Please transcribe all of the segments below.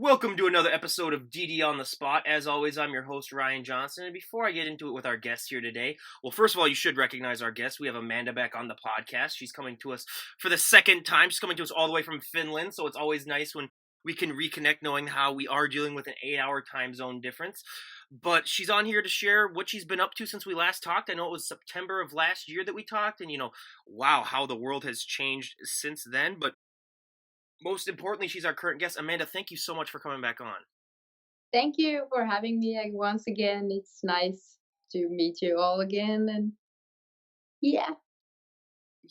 Welcome to another episode of DD on the Spot. As always, I'm your host, Ryan Johnson. And before I get into it with our guests here today, well, first of all, you should recognize our guest. We have Amanda back on the podcast. She's coming to us for the second time. She's coming to us all the way from Finland. So it's always nice when we can reconnect knowing how we are dealing with an 8-hour time zone difference. But she's on here to share what she's been up to since we last talked. I know it was September of last year that we talked. And, wow, how the world has changed since then. But most importantly, she's our current guest. Amanda, thank you so much for coming back on. Thank you for having me once again. It's nice to meet you all again. And yeah,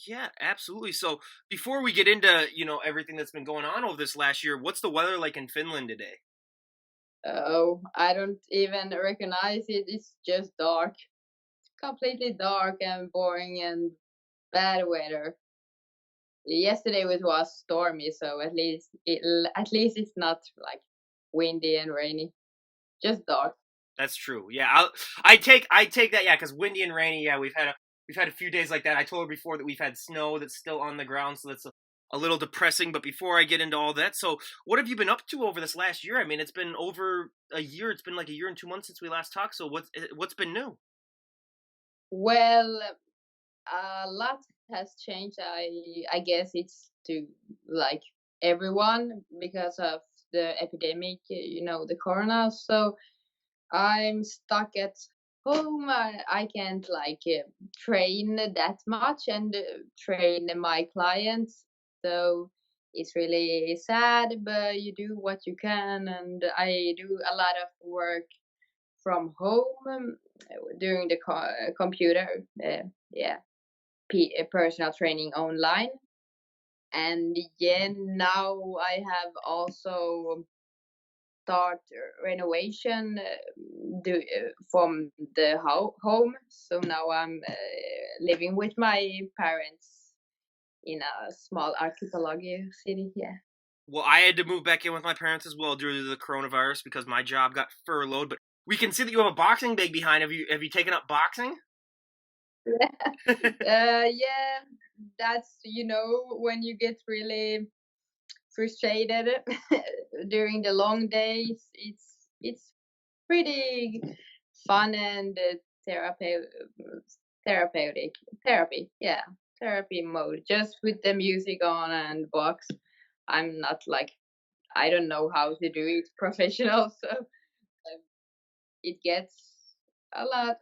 Yeah, absolutely. So before we get into, everything that's been going on over this last year, what's the weather like in Finland today? oh, I don't even recognize it. It's just dark, completely dark and boring and bad weather. Yesterday was stormy, so at least it's not like windy and rainy. Just dark. That's true. Yeah, I take that. Yeah, because windy and rainy. Yeah, we've had a few days like that. I told her before that we've had snow that's still on the ground, so that's a little depressing. But before I get into all that, so what have you been up to over this last year? I mean, it's been over a year. It's been like a year and 2 months since we last talked. So what's been new? Well, a lot has changed. I guess it's to like everyone because of the epidemic, the corona. So I'm stuck at home. I can't train that much and train my clients. So it's really sad, but you do what you can. And I do a lot of work from home during the computer. Yeah, personal training online. And yeah, now I have also start renovation from the home. So now I'm living with my parents in a small archipelago city. Yeah. Well, I had to move back in with my parents as well due to the coronavirus because my job got furloughed. But we can see that you have a boxing bag behind. Have you taken up boxing? Yeah, that's when you get really frustrated during the long days. It's pretty fun and therapeutic therapy. Yeah, therapy mode. Just with the music on and box. I'm not like I don't know how to do it professional, so it gets a lot.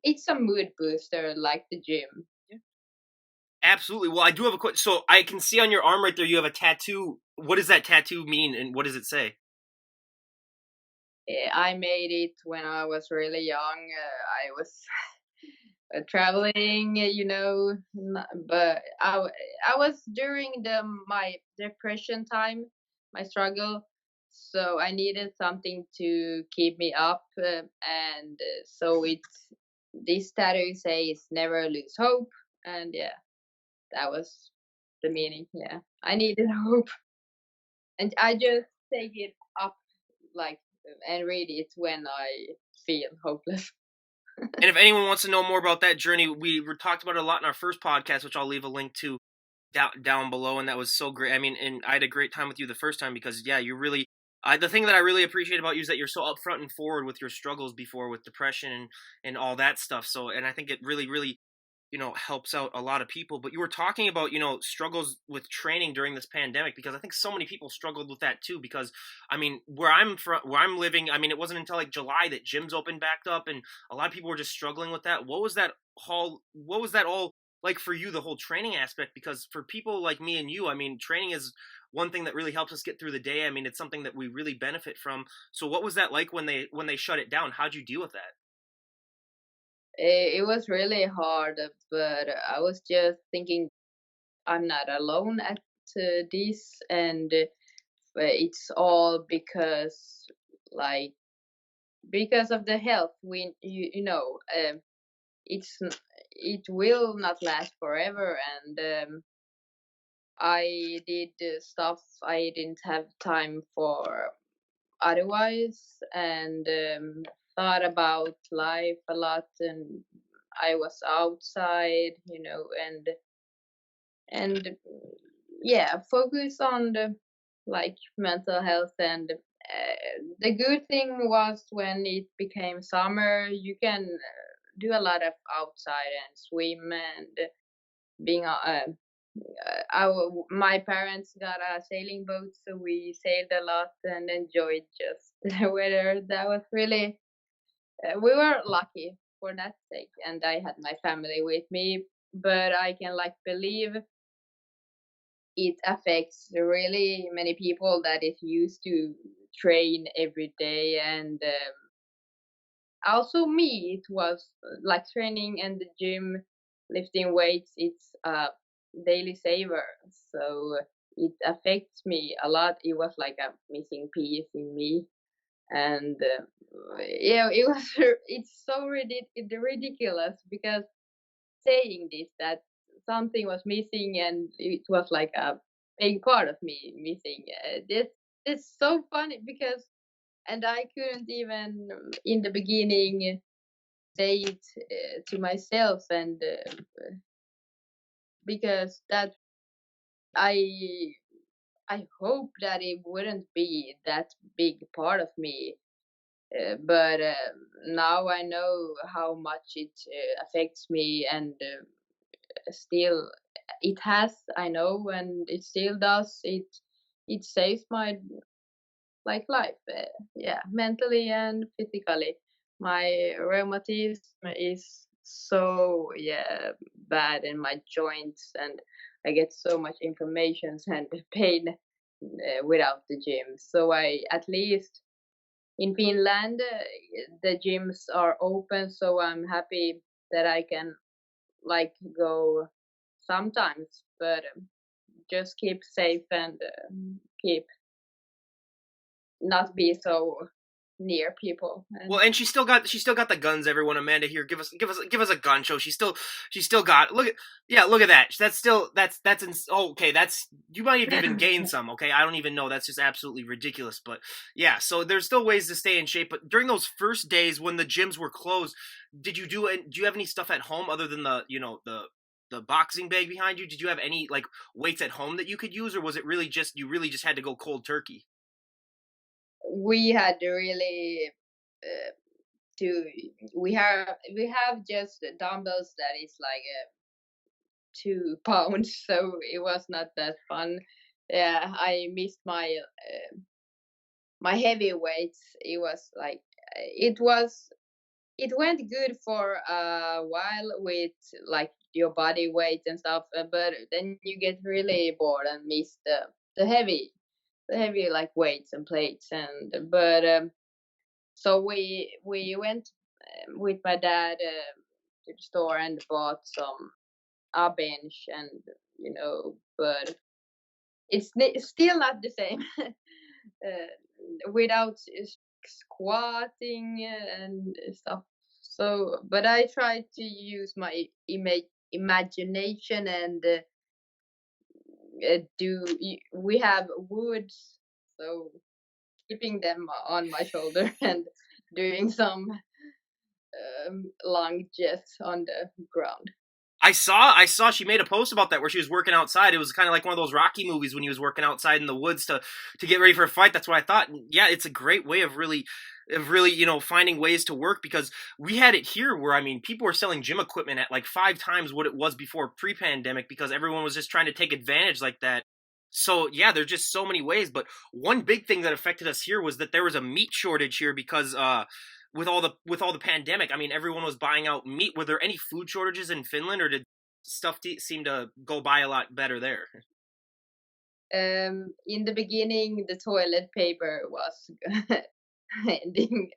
It's a mood booster like the gym. Absolutely. Well, I do have a question. So I can see on your arm right there you have a tattoo. What does that tattoo mean, and what does it say? I made it when I was really young. I was traveling, but I was during my depression time, my struggle. So I needed something to keep me up, and so this tattoo says never lose hope, and yeah, that was the meaning. Yeah, I needed hope, and I just take it up like and read it when I feel hopeless. And if anyone wants to know more about that journey, we talked about it a lot in our first podcast, which I'll leave a link to down below. And that was so great. I mean, and I had a great time with you the first time because yeah, you really. The thing that I really appreciate about you is that you're so upfront and forward with your struggles before with depression and all that stuff. So, and I think it really, really helps out a lot of people. But you were talking about struggles with training during this pandemic because I think so many people struggled with that too. Because I mean, where I'm living, I mean, it wasn't until like July that gyms opened back up, and a lot of people were just struggling with that. What was that all like for you, the whole training aspect? Because for people like me and you, I mean, training is one thing that really helps us get through the day. I mean, it's something that we really benefit from. So what was that like when they shut it down? How'd you deal with that? It was really hard, but I was just thinking I'm not alone at this, and it's all like, because of the health. It's it will not last forever, and I did stuff I didn't have time for otherwise, and thought about life a lot, and I was outside, and yeah, focus on like mental health. And the good thing was when it became summer, you can do a lot of outside and swim and being my parents got a sailing boat, so we sailed a lot and enjoyed just the weather. That was really we were lucky for that sake, and I had my family with me. But I can like believe it affects really many people that is used to train every day. And also me, it was like training and the gym, lifting weights, it's a daily saver, so it affects me a lot. It was like a missing piece in me. And yeah, it was it's so ridiculous, because saying this, that something was missing, and it was like a big part of me missing. This so funny, because and I couldn't even in the beginning say it to myself. And because that I I hope that it wouldn't be that big part of me. But now I know how much it affects me. And still it has, I know, and it still does. It saves my like life, yeah, mentally and physically. My rheumatism is so, yeah, bad in my joints, and I get so much inflammation and pain without the gym. So I, at least in Finland, the gyms are open, so I'm happy that I can like go sometimes. But just keep safe, and keep not be so near people. Well, And and she still got the guns. Everyone, Amanda here, give us a gun show. She's still got. Look at that. That's still oh, okay. That's, you might have even gained some. Okay, I don't even know. That's just absolutely ridiculous. But yeah, so there's still ways to stay in shape. But during those first days when the gyms were closed, do you have any stuff at home other than the boxing bag behind you? Did you have any like weights at home that you could use, or was it really just you really just had to go cold turkey? we had to really uh, to we have just dumbbells that is like 2 pounds, so it was not that fun. Yeah, I missed my heavy weights. It was like it went good for a while with like your body weight and stuff, but then you get really bored and miss the heavy the heavy like weights and plates. And but so we went with my dad to the store and bought some a bench. And but it's still not the same without squatting and stuff. So, but I try to use my imagination. And we have woods, so keeping them on my shoulder and doing some lunges on the ground. I saw she made a post about that where she was working outside. It was kind of like one of those Rocky movies when he was working outside in the woods to get ready for a fight. That's what I thought. And yeah, it's a great way of really finding ways to work, because we had it here where, I mean, people were selling gym equipment at like 5 times what it was before pre-pandemic, because everyone was just trying to take advantage like that. So yeah, there's just so many ways. But one big thing that affected us here was that there was a meat shortage here because with all the pandemic, I mean, everyone was buying out meat. Were there any food shortages in Finland, or did stuff seem to go by a lot better there? In the beginning, the toilet paper was ending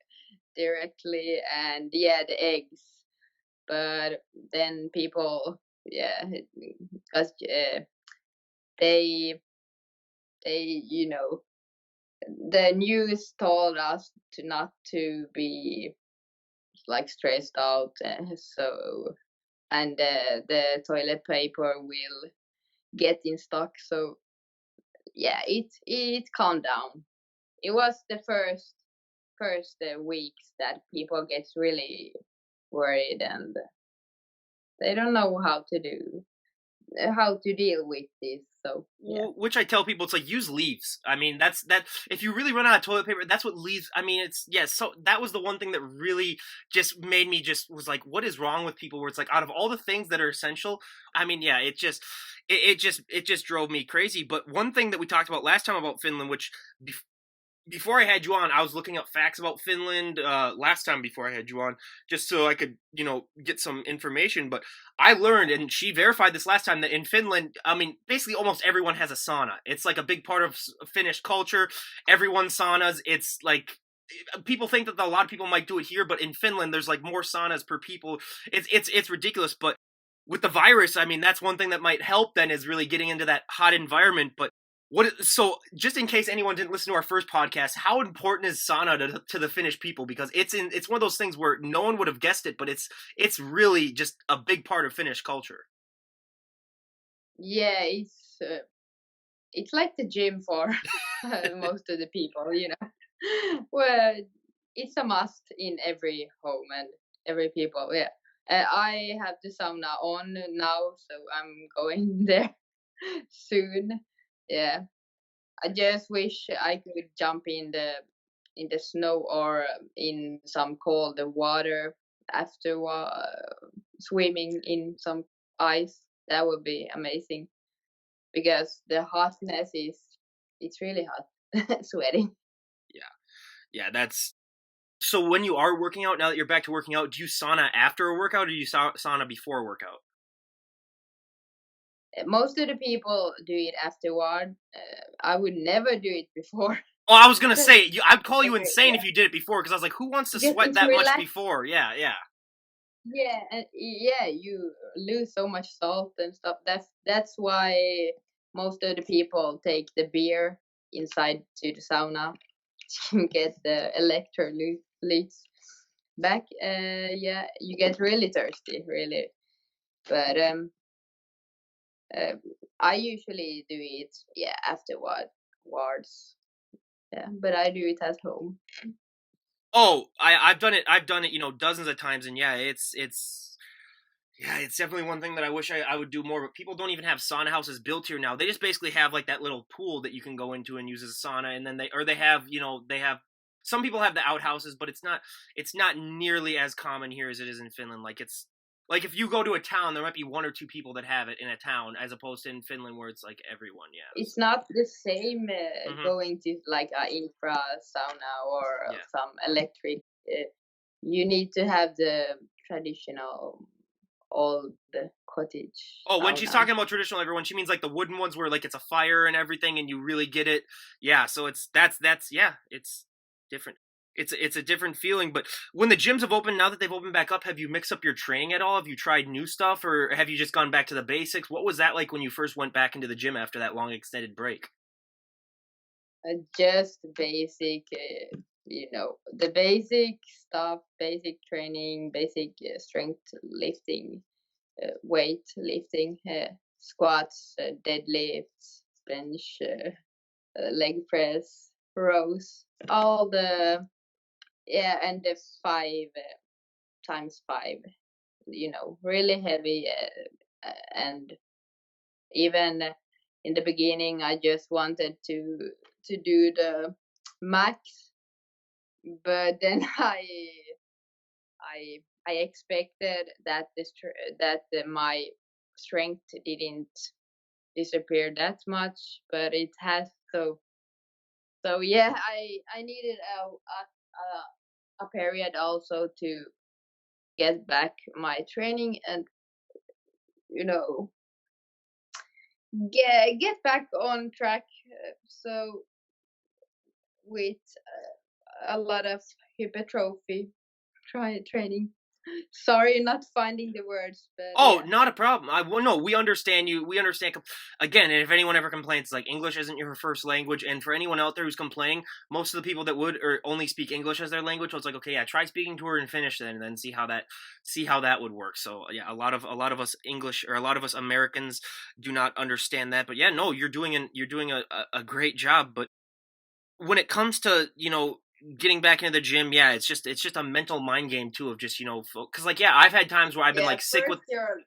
directly, and yeah, the eggs. But then people, yeah, because they they the news told us to not to be like stressed out. So, and the toilet paper will get in stock. So yeah, it calmed down. It was the first weeks that people get really worried, and they don't know how to do. how to deal with this. So yeah. Which I tell people, it's like use leaves. I mean, that's that. If you really run out of toilet paper, that's what leaves. I mean, it's yeah. So that was the one thing that really just made me just was like, what is wrong with people? Where it's like, out of all the things that are essential, I mean, yeah, it just drove me crazy. But one thing that we talked about last time about Finland, which before I had you on, I was looking up facts about Finland last time before I had you on, just so I could, get some information. But I learned, and she verified this last time, that in Finland, I mean, basically almost everyone has a sauna. It's like a big part of Finnish culture. Everyone saunas. It's like people think that a lot of people might do it here, but in Finland, there's like more saunas per people. It's ridiculous. But with the virus, I mean, that's one thing that might help. Then is really getting into that hot environment, but. So just in case anyone didn't listen to our first podcast, how important is sauna to the Finnish people? Because it's one of those things where no one would have guessed it, but it's really just a big part of Finnish culture. Yeah, it's like the gym for most of the people. Well, it's a must in every home and every people. Yeah, I have the sauna on now, so I'm going there soon. Yeah, I just wish I could jump in the snow or in some cold water after swimming in some ice. That would be amazing because the hotness it's really hot, sweating. Yeah, that's so. When you are working out, now that you're back to working out, do you sauna after a workout, or do you sauna before a workout? Most of the people do it afterward. I would never do it before. Oh, I was gonna say, I'd call you Okay, insane yeah, if you did it before, because I was like, who wants to because sweat it's that much relaxed. before? Yeah, yeah. Yeah, and yeah, you lose so much salt and stuff. That's why most of the people take the beer inside to the sauna to get the electrolytes back. Yeah, you get really thirsty, really. But uh, I usually do it, yeah, afterwards. Yeah, but I do it at home. Oh, I've done it. I've done it, dozens of times, and yeah, yeah, it's definitely one thing that I wish I would do more. But people don't even have sauna houses built here now. They just basically have like that little pool that you can go into and use as a sauna, and then they have they have some people have the outhouses, but it's not nearly as common here as it is in Finland. Like it's like if you go to a town, there might be one or two people that have it in a town, as opposed to in Finland where it's like everyone. Yeah. It's not the same Hmm. going to like a infra sauna or Yeah. some electric. You need to have the traditional old cottage Oh, when she's sauna. talking about traditional, everyone, she means like the wooden ones where like it's a fire and everything, and you really get it. Yeah, so that's yeah, it's different. It's a different feeling. But when the gyms have opened, now that they've opened back up, have you mixed up your training at all? Have you tried new stuff, or have you just gone back to the basics? What was that like when you first went back into the gym after that long extended break? Just basic, the basic stuff, basic training, basic strength lifting, weight lifting, squats, deadlifts, bench, leg press, rows, all the yeah, and the 5 times 5, really heavy, and even in the beginning, I just wanted to do the max, but then I expected that my strength didn't disappear that much, but it has. So yeah, I needed a period also to get back my training and you know get back on track. So with a lot of hypertrophy training. Sorry, not finding the words, but Oh, yeah. not a problem. Well, no, we understand you. We understand. Again, and if anyone ever complains, like English isn't your first language, and for anyone out there who's complaining, most of the people that would or only speak English as their language, I was like, okay, yeah, try speaking to her in Finnish then, and then see how that would work. So yeah, a lot of us English or a lot of us Americans do not understand that. But yeah, no, you're doing a great job. But when it comes to getting back into the gym, yeah, it's just a mental mind game too of just because like yeah, I've had times where I've been Yeah, like sick with. first you're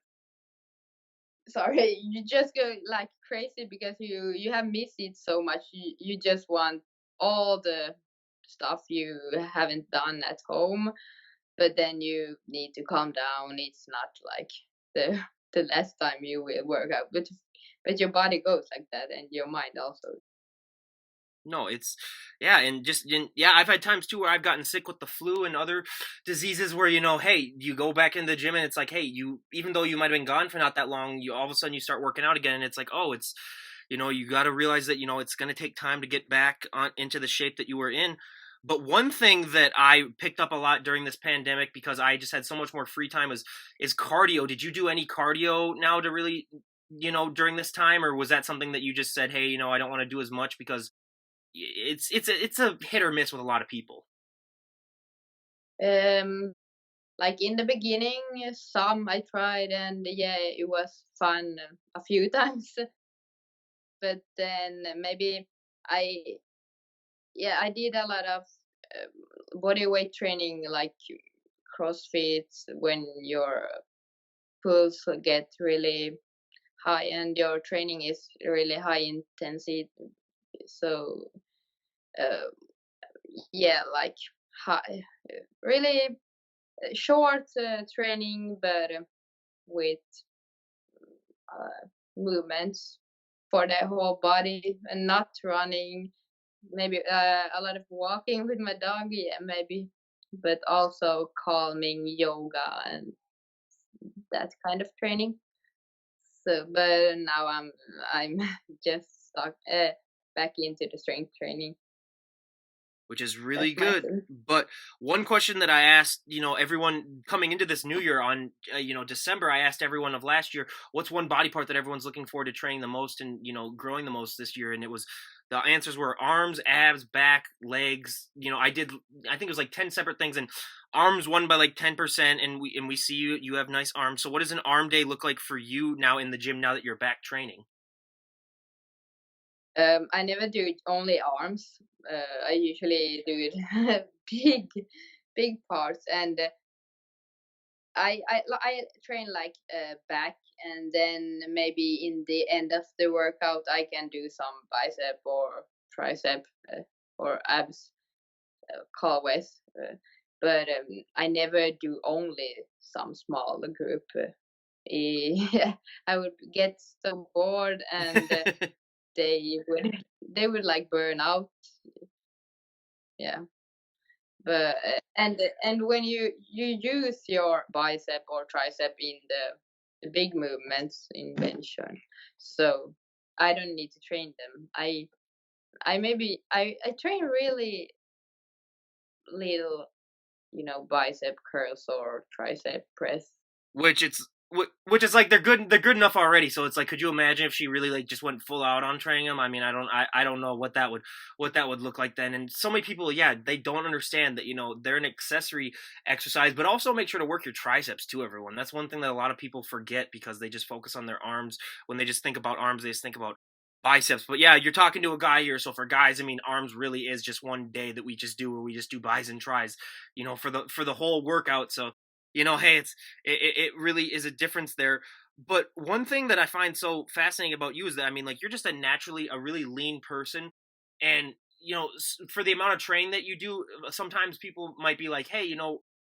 sorry, you just go like crazy because you have missed it so much. You just want all the stuff you haven't done at home, but then you need to calm down. It's not like the the last time you will work out, but your body goes like that, and your mind also. No, it's yeah, and yeah, I've had times too where I've gotten sick with the flu and other diseases where hey, you go back in the gym and it's like, hey, you even though you might have been gone for not that long, you all of a sudden you start working out again, and it's like, oh, it's you got to realize that it's going to take time to get back into the shape that you were in. But one thing that I picked up a lot during this pandemic because I just had so much more free time is cardio. Did you do any cardio now to really during this time, or was that something that you just said, hey, I don't want to do as much because it's a hit or miss with a lot of people. Um, like in the beginning, some I tried, and yeah, it was fun a few times. But then maybe I yeah, I did a lot of body weight training, like CrossFit, when your pulse get really high and your training is really high intensity. So uh, yeah, like high, really short training, but with movements for the whole body and not running. Maybe a lot of walking with my dog, yeah, maybe, but also calming yoga and that kind of training. So, but now I'm just stuck back into the strength training. Which is really That's my good. thing. But one question that I asked, everyone coming into this new year on, December, I asked everyone of last year, what's one body part that everyone's looking forward to training the most and, growing the most this year? And the answers were arms, abs, back, legs. I think it was like 10 separate things, and arms won by like 10%. And we see you have nice arms. So what does an arm day look like for you now in the gym now that you're back training? I never do it only arms. I usually do it big parts, and I train like back, and then maybe in the end of the workout I can do some bicep or tricep or abs, always. But I never do only some small group. Yeah, I would get so bored, and they would they would like burn out. Yeah. But and when you use your bicep or tricep in the big movements in bench, so I don't need to train them. I train really little, bicep curls or tricep press. Which is like they're good enough already. So it's like, could you imagine if she really like just went full out on training them? I mean, I don't know what that would look like then. And so many people, yeah, they don't understand that they're an accessory exercise, but also make sure to work your triceps too. Everyone, that's one thing that a lot of people forget because they just focus on their arms. When they just think about arms, they just think about biceps. But yeah, you're talking to a guy here, so for guys, I mean, arms really is just one day that we just do where we just do bis and tries, for the whole workout. So hey, it really is a difference there. But one thing that I find so fascinating about you is that, I mean, like, you're just a really lean person, and for the amount of training that you do, sometimes people might be like, hey,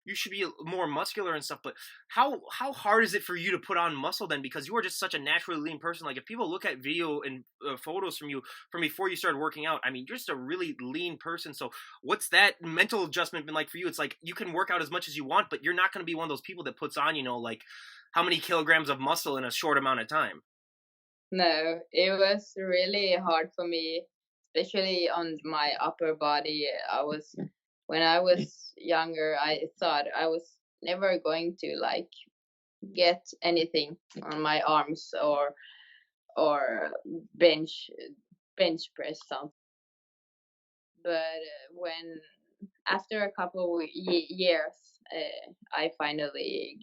you should be more muscular and stuff. But how hard is it for you to put on muscle then? Because you are just such a naturally lean person. Like, if people look at video and photos from you from before you started working out, I mean, you're just a really lean person. So what's that mental adjustment been like for you? It's like you can work out as much as you want, but you're not going to be one of those people that puts on, like, how many kilograms of muscle in a short amount of time. No, it was really hard for me, especially on my upper body. When I was younger, I thought I was never going to like get anything on my arms or bench bench press something. But when after a couple of years, I finally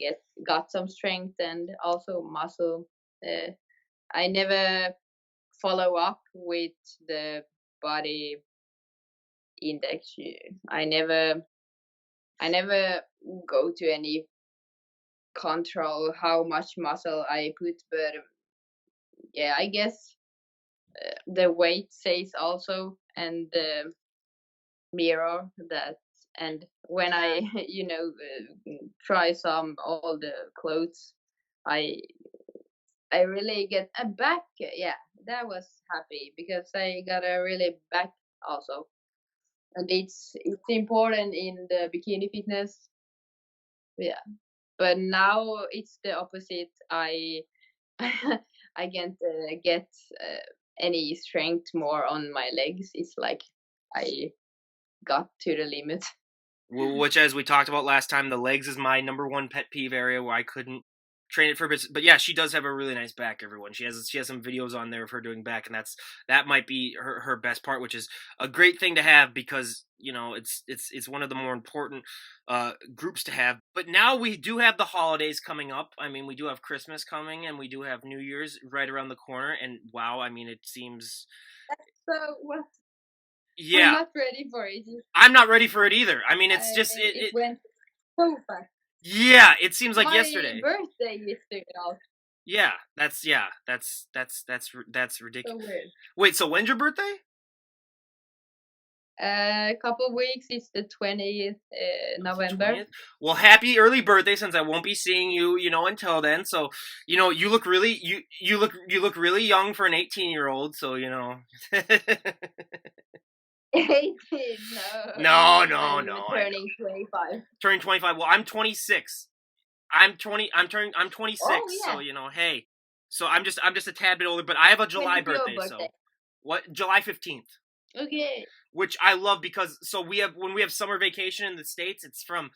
got some strength and also muscle. Uh, I never follow up with the body index. I never go to any control how much muscle I put, but yeah, I guess the weight says also, and the mirror that. And when I, try some all the clothes, I I really get a back. Yeah, that was happy because I got a really back also, and it's important in the bikini fitness. Yeah, but now it's the opposite. I I can't get any strength more on my legs. It's like I got to the limit. Which, as we talked about last time, the legs is my number one pet peeve area where I couldn't train it for. But yeah, she does have a really nice back. Everyone, she has some videos on there of her doing back, and that might be her best part, which is a great thing to have because it's one of the more important groups to have. But now we do have the holidays coming up. I mean, we do have Christmas coming, and we do have New Year's right around the corner. And wow, I mean, it seems So what? I'm yeah. not ready for it. I'm not ready for it either. I mean, it's just It went so fast. yeah, it seems like My yesterday. birthday yesterday also. Yeah, that's ridiculous. So weird. Wait, so when's your birthday? A couple weeks. It's the 20th It's the November. 20th? Well, happy early birthday since I won't be seeing you, until then. So, you look really you look really young for an 18-year-old, so, 18. No, I'm no, no. turning 25. Turning 25. Well, I'm 26. I'm 26, Oh yeah. so, hey. So I'm just a tad bit older, but I have a July When is your birthday, so birthday? what? July 15th. Okay. Which I love because when we have summer vacation in the States, it's from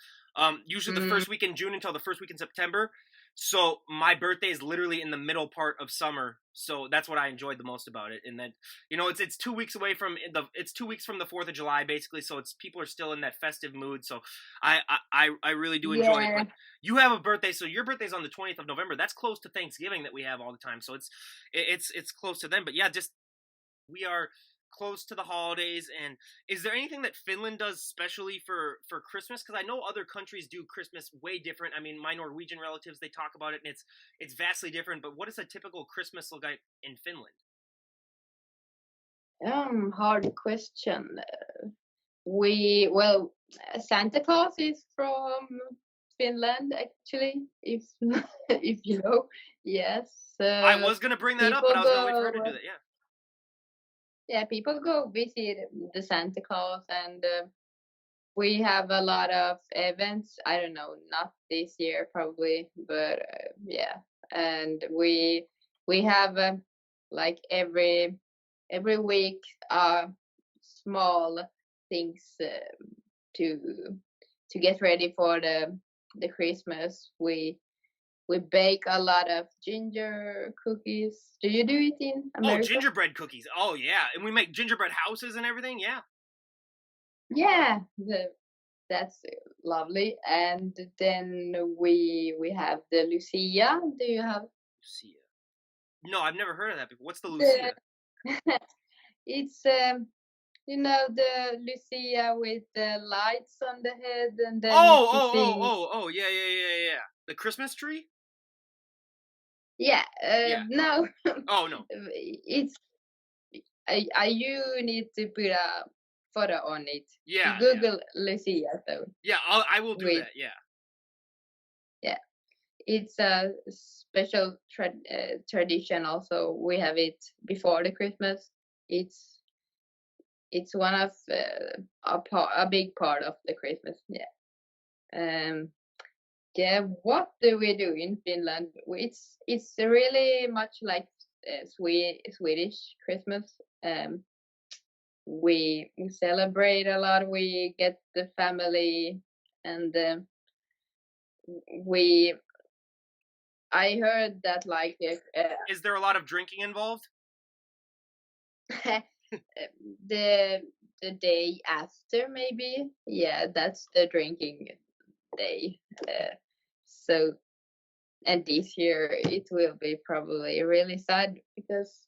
usually the first week in June until the first week in September. So my birthday is literally in the middle part of summer, so that's what I enjoyed the most about it. And then it's 2 weeks away from it's 2 weeks from the 4th of July basically, so it's people are still in that festive mood. So I really do enjoy it. Yeah. But you have a birthday, so your birthday's on the 20th of November. That's close to Thanksgiving that we have all the time, so it's close to them. But yeah, just we are close to the holidays. And is there anything that Finland does specially for Christmas? Because I know other countries do Christmas way different. I mean, my Norwegian relatives, they talk about it, and it's vastly different. But what does a typical Christmas look like in Finland? Hard question. Santa Claus is from Finland actually. If if you know, yes. I was gonna bring that up, but I was gonna wait for her to do that. Yeah. Yeah, people go visit the Santa Claus, and we have a lot of events. I don't know, not this year probably, but yeah. And we have like every week small things to to get ready for the Christmas. We bake a lot of ginger cookies. Do you do it in Oh, America? gingerbread cookies. Oh yeah, and we make gingerbread houses and everything. Yeah. Yeah, that's lovely. And then we have the Lucia. Do you have Lucia. No, I've never heard of that before. What's the the? Lucia? It's the Lucia with the lights on the head, and then Oh, she oh, oh, sings. oh, oh, yeah, yeah, yeah, yeah. The Christmas tree? Yeah, Yeah. no, Oh no. it's you need to put a photo on it. Yeah, yeah. Google Lucia though. Yeah, I will do With that. Yeah. yeah, it's a special tradition. Also, we have it before the Christmas. It's one of a big part of the Christmas. Yeah. Yeah. What do we do in Finland? It's really much like Swedish Christmas. We celebrate a lot. We get the family, and we. I heard that like Is there a lot of drinking involved? the day after maybe. Yeah, that's the drinking day. So and this year it will be probably really sad because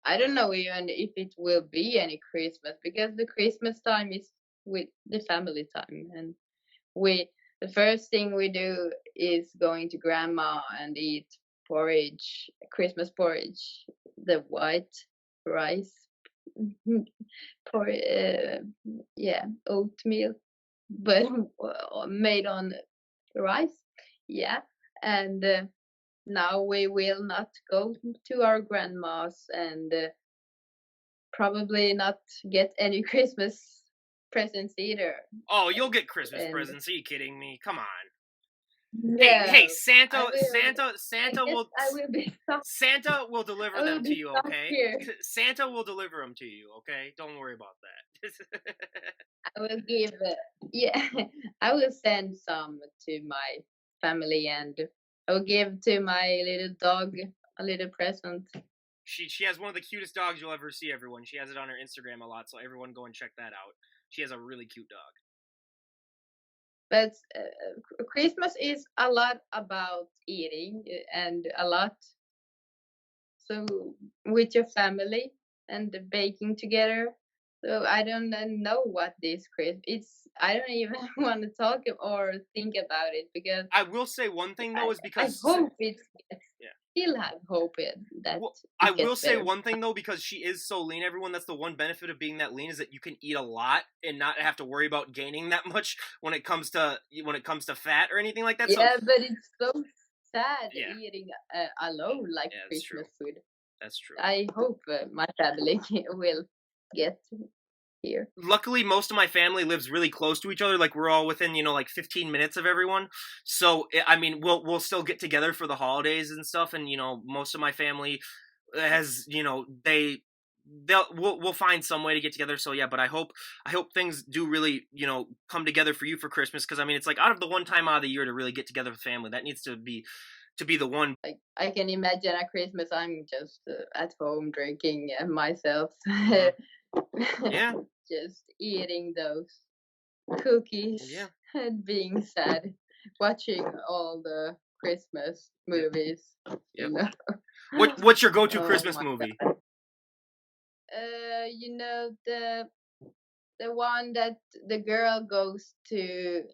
I don't know even if it will be any Christmas because the Christmas time is with the family time, and the first thing we do is going to grandma and eat porridge, Christmas porridge, the white rice, por yeah, oatmeal, but made on rice. Yeah, and now we will not go to our grandma's and probably not get any Christmas presents either. Oh, you'll get Christmas And presents. Are you kidding me? Come on. Hey, no, I Santa, will. I Santa guess will, I will be stuck. Santa will I deliver will them to be you. stuck Okay, here. Santa will deliver them to you. Okay, don't worry about that. I will give. Yeah, I will send some to my family, and I will give to my little dog a little present. She has one of the cutest dogs you'll ever see. Everyone, she has it on her Instagram a lot, so everyone go and check that out. She has a really cute dog. But Christmas is a lot about eating and a lot so with your family and the baking together. So I don't know what this Christmas. It's I don't even want to talk or think about it because I will say one thing though is I because hope it yeah. still have hope that Well, I it will gets say better. one thing though, because she is so lean. Everyone, that's the one benefit of being that lean is that you can eat a lot and not have to worry about gaining that much when it comes to fat or anything like that. So Yeah, but it's so sad yeah, eating alone like yeah, that's true. Christmas food. That's true. I hope my family will get here. Luckily, most of my family lives really close to each other. Like we're all within, like 15 minutes of everyone. So I mean, we'll still get together for the holidays and stuff. And most of my family has, we'll find some way to get together. So yeah, but I hope things do really come together for you for Christmas, because I mean it's like out of the one time out of the year to really get together with family, that needs to be the one. I can imagine at Christmas I'm just at home drinking myself, Mhm. Yeah, just eating those cookies yeah. and being sad, watching all the Christmas Yep. movies. Yep. You know. What's your go-to Oh Christmas my movie? God. The one that the girl goes to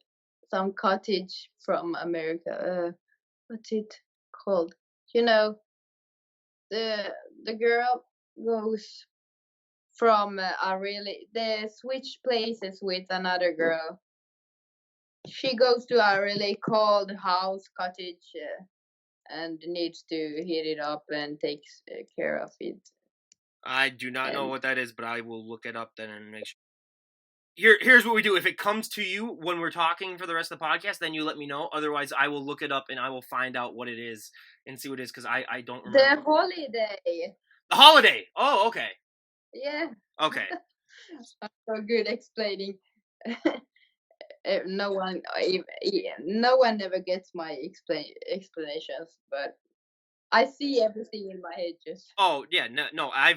some cottage from America. What's it called? You know, the girl goes from they switch places with another girl. She goes to a really cold house cottage and needs to heat it up and takes care of it. I do not know And what that is, but I will look it up then and make sure. Here's what we do. If it comes to you when we're talking for the rest of the podcast, then you let me know. Otherwise, I will look it up and I will find out what it is and see what it is, because I don't remember. the holiday. The Holiday. Oh, okay. Yeah, Okay. so good explaining. No one ever gets my explanations, but I see everything in my head just. Oh yeah, no, I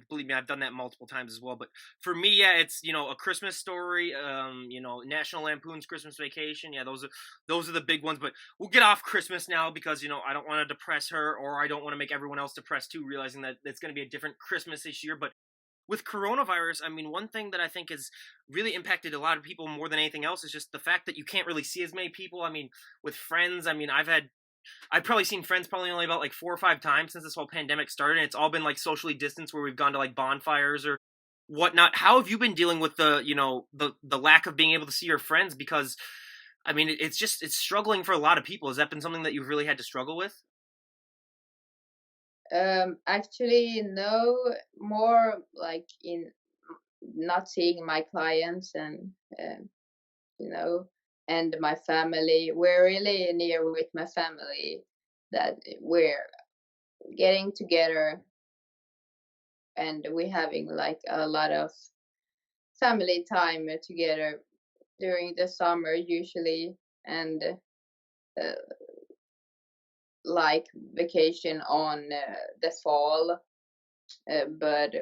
believe me, I've done that multiple times as well. But for me, yeah, it's A Christmas Story, National Lampoon's Christmas Vacation. Yeah, those are the big ones. But we'll get off Christmas now, because I don't want to depress her, or I don't want to make everyone else depressed too, realizing that it's going to be a different Christmas this year. But with coronavirus, I mean, one thing that I think has really impacted a lot of people more than anything else is just the fact that you can't really see as many people. I mean, with friends, I mean, I've probably seen friends probably only about like 4 or 5 times since this whole pandemic started, and it's all been like socially distanced, where we've gone to like bonfires or whatnot. How have you been dealing with the lack of being able to see your friends? Because I mean, it's struggling for a lot of people. Has that been something that you've really had to struggle with? Actually, no, more like in not seeing my clients and you know, and my family. We're really near with my family that we're getting together and we're having like a lot of family time together during the summer usually and uh, like vacation on the fall. But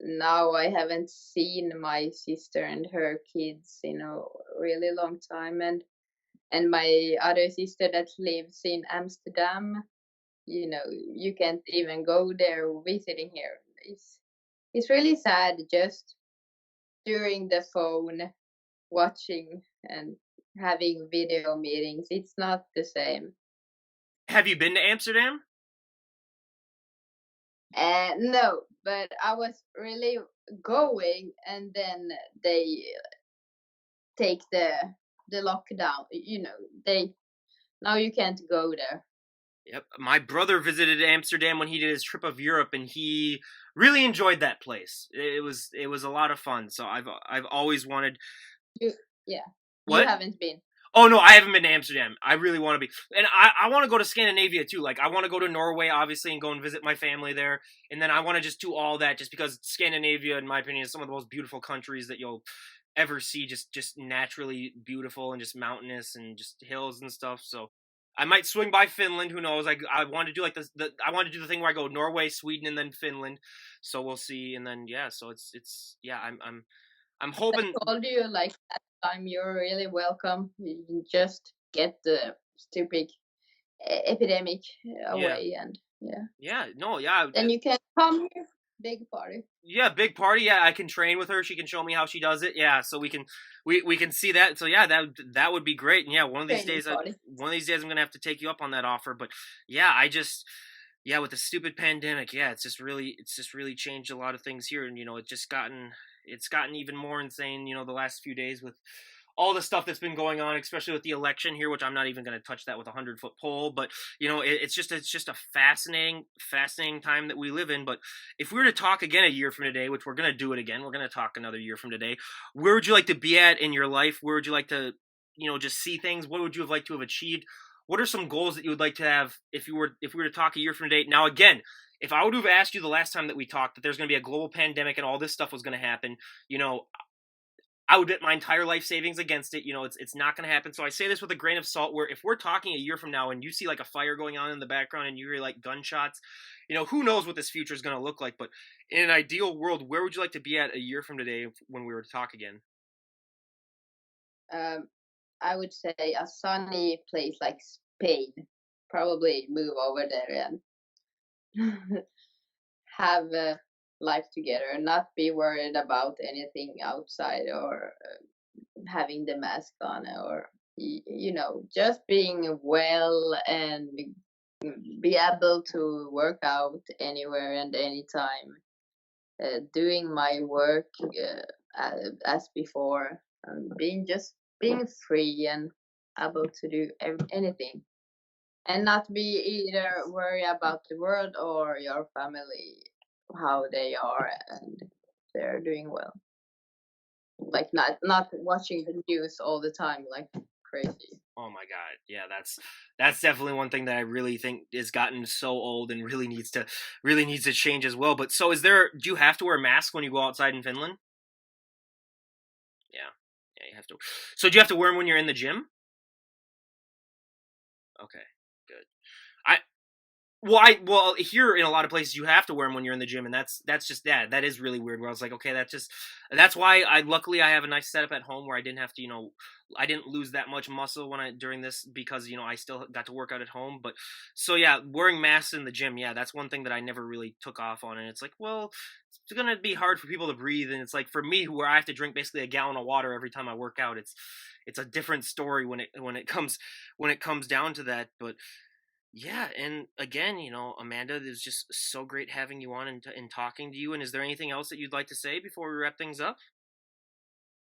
now I haven't seen my sister and her kids in a really long time, and my other sister that lives in Amsterdam. You can't even go there visiting here. It's really sad just during the phone watching and having video meetings. It's not the same. Have you been to Amsterdam? No, but I was really going, and then they take the lockdown. They now you can't go there. Yep. My brother visited Amsterdam when he did his trip of Europe, and he really enjoyed that place. It was a lot of fun. So I've always wanted. You, yeah, you What? haven't been. Oh no, I haven't been to Amsterdam. I really want to be, and I want to go to Scandinavia too. Like I want to go to Norway, obviously, and go and visit my family there. And then I want to just do all that, just because Scandinavia, in my opinion, is some of the most beautiful countries that you'll ever see. Just naturally beautiful and just mountainous and just hills and stuff. So I might swing by Finland. Who knows? I want to do like I want to do the thing where I go Norway, Sweden, and then Finland. So we'll see. And then yeah, so it's yeah. I'm hoping. I told you like that time you're really welcome. You just get the stupid epidemic Yeah. away, and yeah, Yeah, no, yeah, then you can come here. Big party. yeah, big party. Yeah, I can train with her. She can show me how she does it. Yeah, so we can see that. So yeah, that would be great. And yeah, Training party. one of these days I'm gonna have to take you up on that offer. But yeah, yeah, with the stupid pandemic, yeah, it's just really changed a lot of things here, and it's gotten even more insane. The last few days with all the stuff that's been going on, especially with the election here, which I'm not even going to touch that with a 100-foot pole. But it's just a fascinating time that we live in. But if we were to talk again a year from today, which we're going to do it again, we're going to talk another year from today. Where would you like to be at in your life? Where would you like to, just see things? What would you have liked to have achieved? What are some goals that you would like to have if we were to talk a year from today? Now, again, if I would have asked you the last time that we talked that there's going to be a global pandemic and all this stuff was going to happen, I would bet my entire life savings against it. It's not going to happen. So I say this with a grain of salt. Where if we're talking a year from now and you see like a fire going on in the background and you hear like gunshots, who knows what this future is going to look like. But in an ideal world, where would you like to be at a year from today when we were to talk again? Um, I would say a sunny place like Spain. Probably move over there and have a life together and not be worried about anything outside, or having the mask on, or just being well and be able to work out anywhere and anytime, doing my work as before, being free and able to do anything, and not be either worry about the world or your family, how they are and they're doing well, like not watching the news all the time like crazy. Oh my god, yeah, that's definitely one thing that I really think has gotten so old and really needs to change as well. But so do you have to wear a mask when you go outside in Finland? Yeah, yeah, you have to. So do you have to wear them when you're in the gym? Okay, good. I well, here in a lot of places you have to wear them when you're in the gym, and that's just that is really weird. Where I was like, okay, that's why luckily I have a nice setup at home where I didn't have to, I didn't lose that much muscle during this, because I still got to work out at home. But so yeah, wearing masks in the gym, yeah, that's one thing that I never really took off on, and it's like, well, it's gonna be hard for people to breathe, and it's like for me, where I have to drink basically a gallon of water every time I work out, it's a different story when it comes down to that. But yeah, and again, Amanda, it was just so great having you on and talking to you. And is there anything else that you'd like to say before we wrap things up?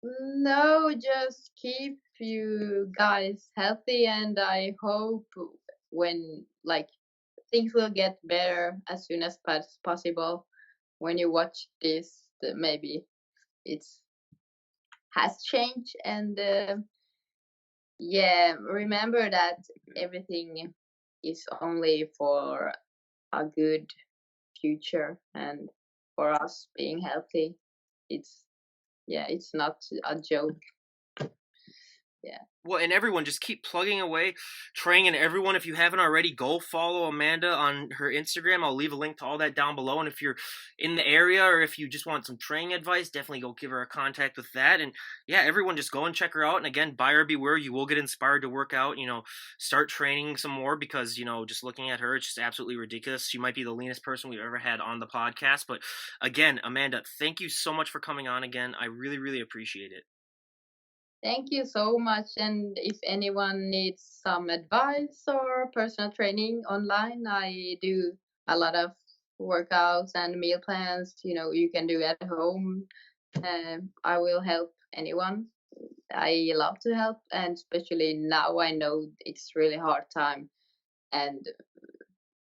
No, just keep you guys healthy, and I hope when like things will get better as soon as possible. When you watch this, maybe it's has changed, and yeah, remember that everything is only for a good future, and for us being healthy, it's yeah, it's not a joke. Yeah. Well, and everyone, just keep plugging away, training. And everyone, if you haven't already, go follow Amanda on her Instagram. I'll leave a link to all that down below. And if you're in the area, or if you just want some training advice, definitely go give her a contact with that. And yeah, everyone, just go and check her out. And again, buyer beware. You will get inspired to work out. Start training some more, because just looking at her, it's just absolutely ridiculous. She might be the leanest person we've ever had on the podcast. But again, Amanda, thank you so much for coming on again. I really, really appreciate it. Thank you so much. And if anyone needs some advice or personal training online, I do a lot of workouts and meal plans, you can do at home. I will help anyone. I love to help, and especially now I know it's really hard time, and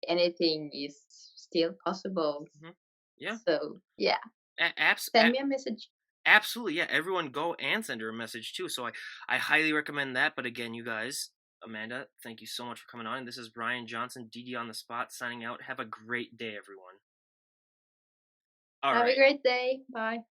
anything is still possible. Mhm. Yeah. So yeah, A- abs- send me a message. Absolutely, yeah. Everyone go and send her a message too. So I highly recommend that. But again, you guys, Amanda, thank you so much for coming on. And this is Brian Johnson, DD on the spot, signing out. Have a great day, everyone. All Have a right. great day. Bye.